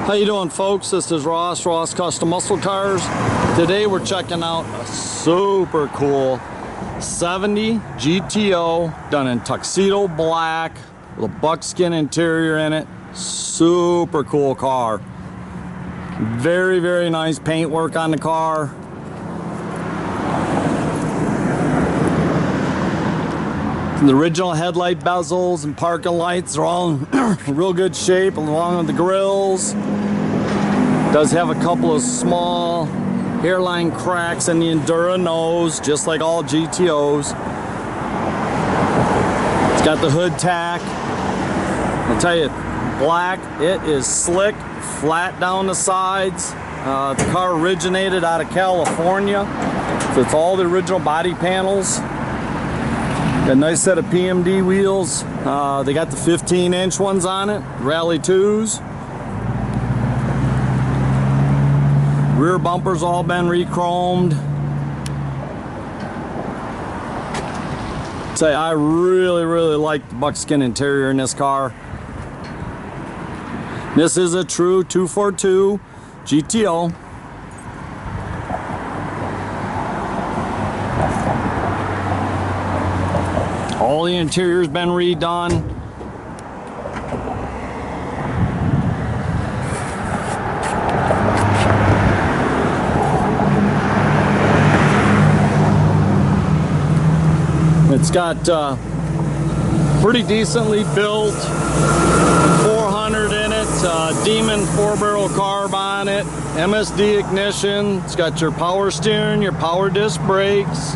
How you doing, folks? This is Ross Custom Muscle Cars. Today we're checking out a super cool 70 GTO done in Tuxedo Black with a buckskin interior in it. Super cool car. Very, very nice paintwork on the car. The original headlight bezels and parking lights are all in real good shape, along with the grills. Does have a couple of small hairline cracks in the Endura nose, just like all GTOs. It's got the hood tack. I'll tell you, black, it is slick, flat down the sides. The car originated out of California, so it's all the original body panels. Got a nice set of PMD wheels. They got the 15-inch ones on it, Rally 2s. Rear bumpers all been re-chromed. Say, I really like the buckskin interior in this car. This is a true 242 GTO. All the interior's been redone. It's got pretty decently built 400 in it, Demon 4-barrel carb on it, MSD ignition. It's got your power steering, your power disc brakes.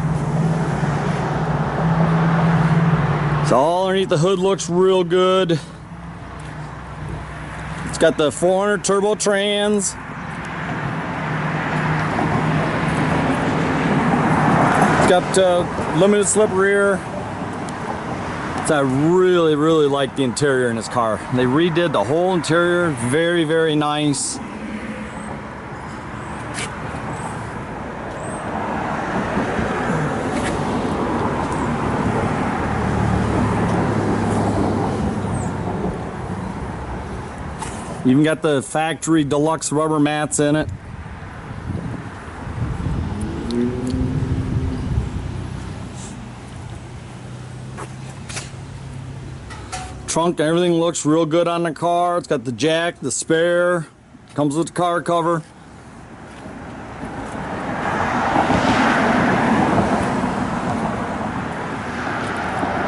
So all underneath the hood looks real good. It's got the 400 turbo trans. It's got limited slip rear. So I really like the interior in this car. They redid the whole interior, very nice. Even got the factory deluxe rubber mats in it. Trunk, everything looks real good on the car. It's got the jack, the spare, comes with the car cover.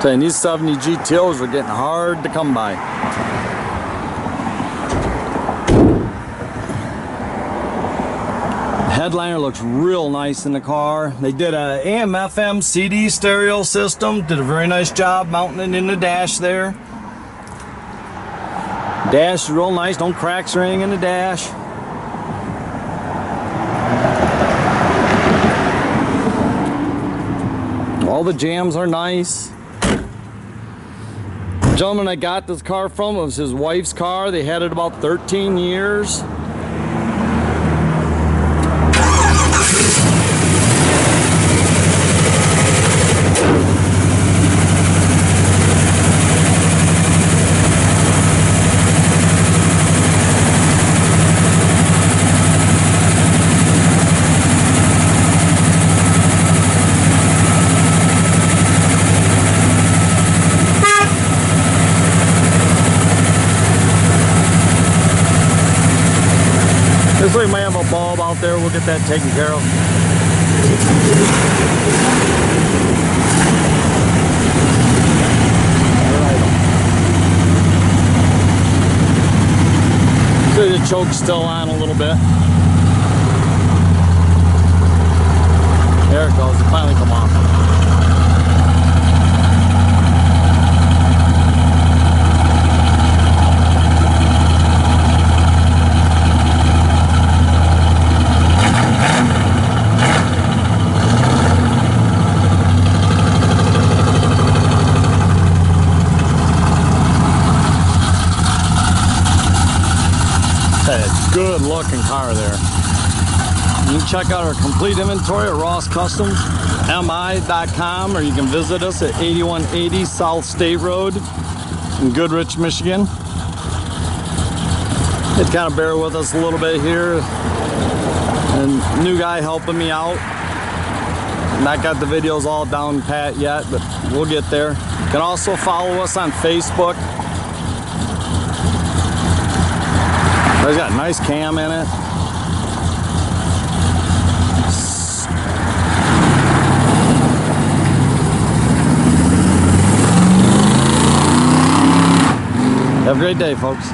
Saying these 70 GTOs are getting hard to come by. Headliner looks real nice in the car. They did a AM/FM CD stereo system. Did a very nice job mounting it in the dash there. Dash is real nice. No cracks or anything in the dash. All the jams are nice. The gentleman I got this car from, it was his wife's car. They had it about 13 years. Looks like we might have a bulb out there. We'll get that taken care of. Alright. So the choke's still on a little bit. There it goes. It finally come off. Good looking car there. You can check out our complete inventory at rosscustomsmi.com, or you can visit us at 8180 South State Road in Goodrich, Michigan. Just kind of bear with us a little bit here. And new guy helping me out. Not got the videos all down pat yet, but we'll get there. You can also follow us on Facebook. It's got a nice cam in it. Have a great day, folks.